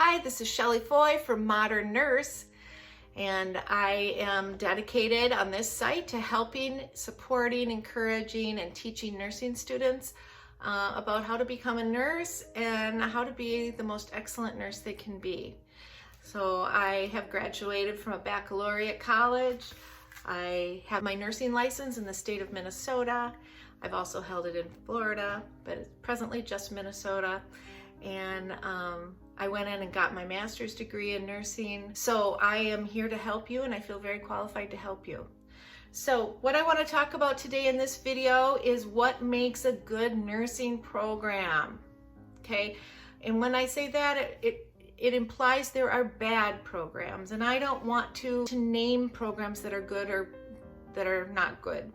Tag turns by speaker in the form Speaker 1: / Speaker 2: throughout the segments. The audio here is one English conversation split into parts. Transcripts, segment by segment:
Speaker 1: Hi, this is Shelley Foy from Modern Nurse, and I am dedicated on this site to helping, supporting, encouraging, and teaching nursing students about how to become a nurse and how to be the most excellent nurse they can be. So I have graduated from a baccalaureate college. I have my nursing license in the state of Minnesota. I've also held it in Florida, but it's presently just Minnesota. And I went in and got my master's degree in nursing. So I am here to help you, and I feel very qualified to help you. So what I want to talk about today in this video is what makes a good nursing program. Okay, and when I say that, it implies there are bad programs, and I don't want to name programs that are good or that are not good.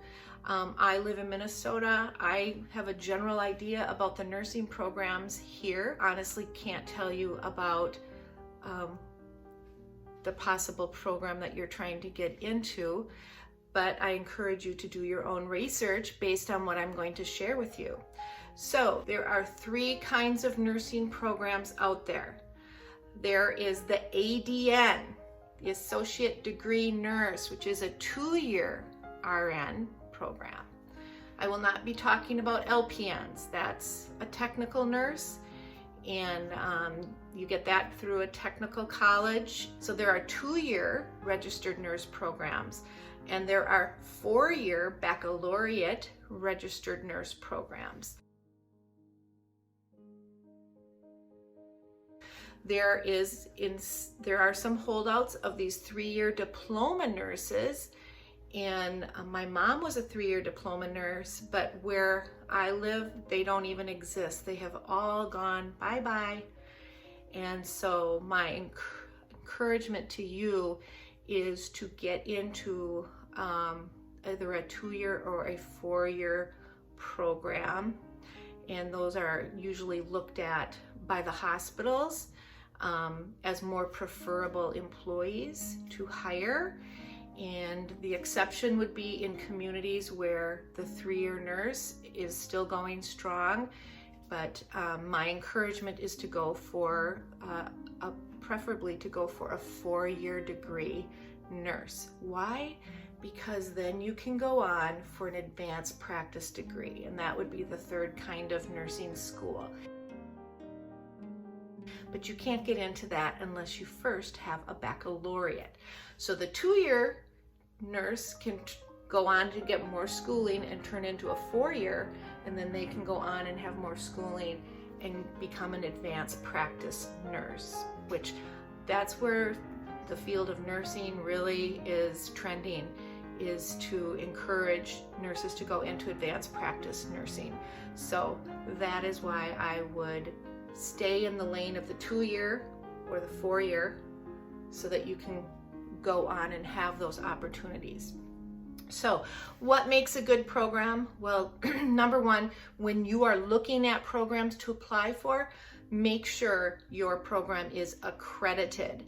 Speaker 1: I live in Minnesota. I have a general idea about the nursing programs here. Honestly, can't tell you about the possible program that you're trying to get into, but I encourage you to do your own research based on what I'm going to share with you. So there are three kinds of nursing programs out there. There is the ADN, the Associate Degree Nurse, which is a 2-year RN program. I will not be talking about LPNs. That's a technical nurse, and you get that through a technical college. So there are 2-year registered nurse programs, and there are 4-year baccalaureate registered nurse programs. There are some holdouts of these 3-year diploma nurses, and my mom was a 3-year diploma nurse, but where I live, they don't even exist. They have all gone bye-bye. And so my encouragement to you is to get into either a 2-year or a 4-year program. And those are usually looked at by the hospitals as more preferable employees to hire. And the exception would be in communities where the 3-year nurse is still going strong. But my encouragement is to go for, preferably to go for a 4-year degree nurse. Why? Because then you can go on for an advanced practice degree, and that would be the 3rd kind of nursing school. But you can't get into that unless you first have a baccalaureate. So the 2-year nurse can go on to get more schooling and turn into a 4-year, and then they can go on and have more schooling and become an advanced practice nurse, which that's where the field of nursing really is trending, is to encourage nurses to go into advanced practice nursing. So that is why I would stay in the lane of the 2-year or the 4-year so that you can go on and have those opportunities. So what makes a good program? Well, number one, when you are looking at programs to apply for, make sure your program is accredited.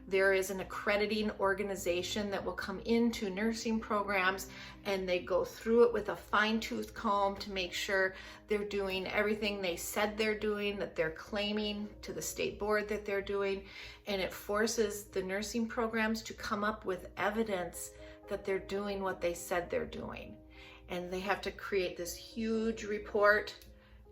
Speaker 1: There is an accrediting organization that will come into nursing programs, and they go through it with a fine-tooth comb to make sure they're doing everything they said they're doing, that they're claiming to the state board that they're doing, and it forces the nursing programs to come up with evidence that they're doing what they said they're doing. And they have to create this huge report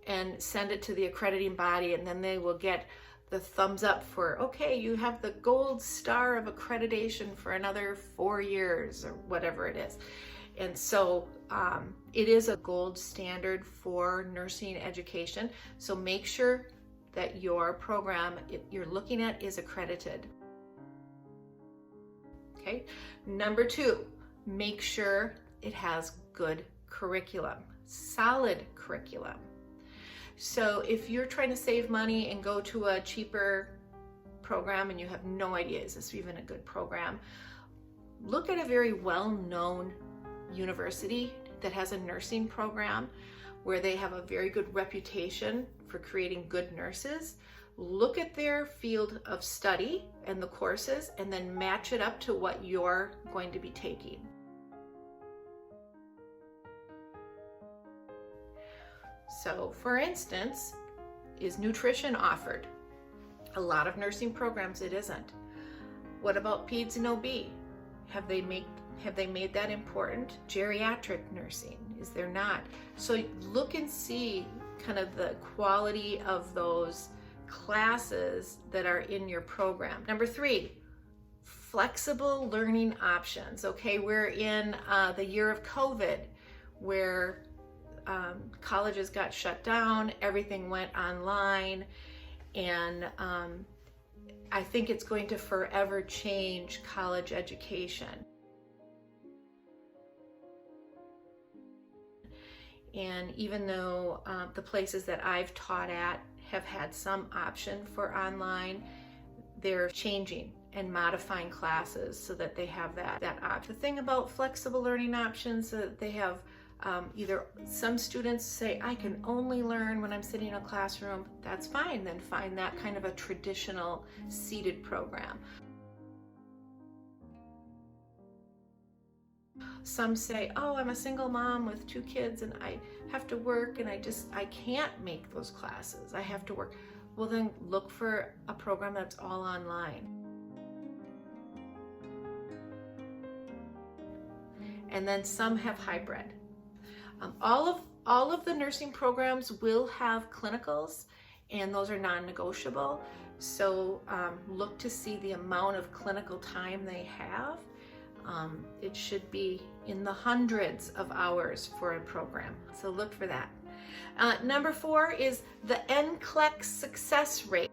Speaker 1: and send it to the accrediting body, and then they will get the thumbs up for, okay, you have the gold star of accreditation for another 4 years or whatever it is. And so it is a gold standard for nursing education. So make sure that your program you're looking at is accredited. Okay. Number 2, make sure it has good curriculum, solid curriculum. So if you're trying to save money and go to a cheaper program and you have no idea, is this even a good program? Look at a very well-known university that has a nursing program where they have a very good reputation for creating good nurses. Look at their field of study and the courses, and then match it up to what you're going to be taking. So for instance, is nutrition offered? A lot of nursing programs, it isn't. What about peds and OB? Have they made that important? Geriatric nursing, is there not? So look and see kind of the quality of those classes that are in your program. Number 3, flexible learning options. Okay, we're in the year of COVID, where colleges got shut down, everything went online, and I think it's going to forever change college education. And even though the places that I've taught at have had some option for online, they're changing and modifying classes so that they have that option. The thing about flexible learning options, they have either some students say, I can only learn when I'm sitting in a classroom. That's fine, then find that kind of a traditional seated program. Some say, oh, I'm a single mom with 2 kids and I have to work and I can't make those classes. I have to work. Well, then look for a program that's all online. And then some have hybrid. All of the nursing programs will have clinicals, and those are non-negotiable. So look to see the amount of clinical time they have. It should be in the hundreds of hours for a program. So look for that. Number 4 is the NCLEX success rate.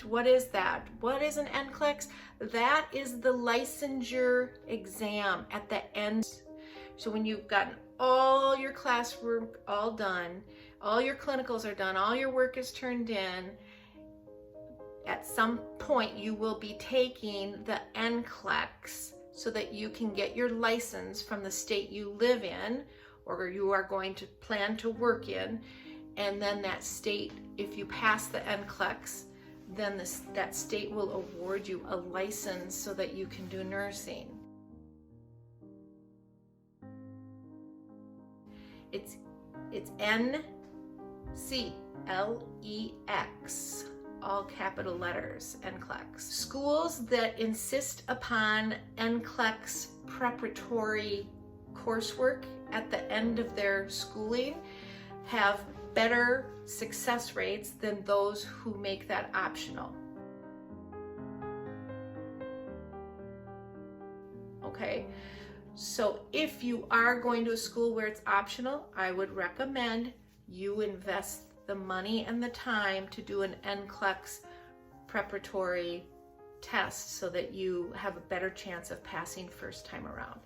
Speaker 1: What is that? What is an NCLEX? That is the licensure exam at the end. So when you've gotten all your classwork all done, all your clinicals are done, all your work is turned in, at some point you will be taking the NCLEX so that you can get your license from the state you live in or you are going to plan to work in. And then that state, if you pass the NCLEX, then that state will award you a license so that you can do nursing. It's NCLEX, all capital letters, NCLEX. Schools that insist upon NCLEX preparatory coursework at the end of their schooling have better success rates than those who make that optional. Okay, so if you are going to a school where it's optional, I would recommend you invest the money and the time to do an NCLEX preparatory test so that you have a better chance of passing first time around.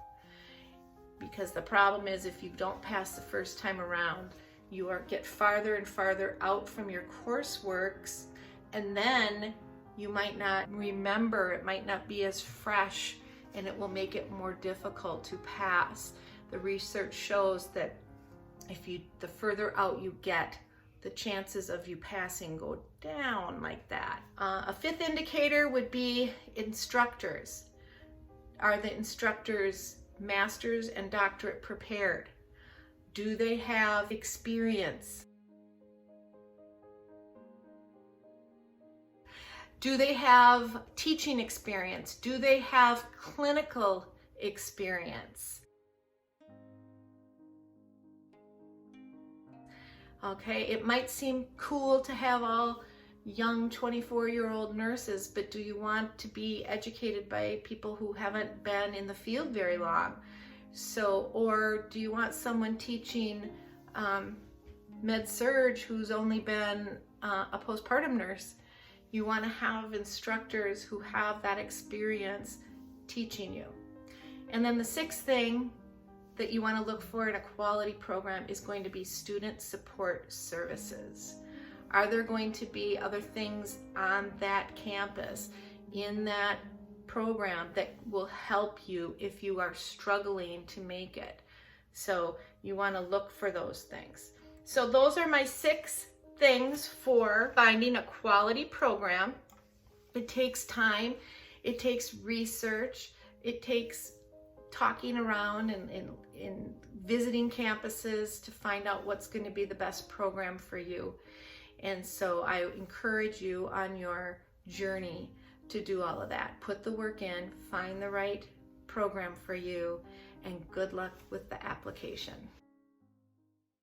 Speaker 1: Because the problem is, if you don't pass the first time around, you get farther and farther out from your courseworks, and then you might not remember, it might not be as fresh, and it will make it more difficult to pass. The research shows that the further out you get, the chances of you passing go down like that. A 5th indicator would be instructors. Are the instructors master's and doctorate prepared? Do they have experience? Do they have teaching experience? Do they have clinical experience? Okay, it might seem cool to have all young 24-year-old nurses, but do you want to be educated by people who haven't been in the field very long? So, or do you want someone teaching med-surg who's only been a postpartum nurse? You want to have instructors who have that experience teaching you. And then the 6th thing that you want to look for in a quality program is going to be student support services. Are there going to be other things on that campus, in that program, that will help you if you are struggling to make it? So you want to look for those things. So those are my 6 things for finding a quality program. It takes time, it takes research, it takes talking around and visiting campuses to find out what's going to be the best program for you. And so I encourage you on your journey to do all of that. Put the work in, find the right program for you, and good luck with the application.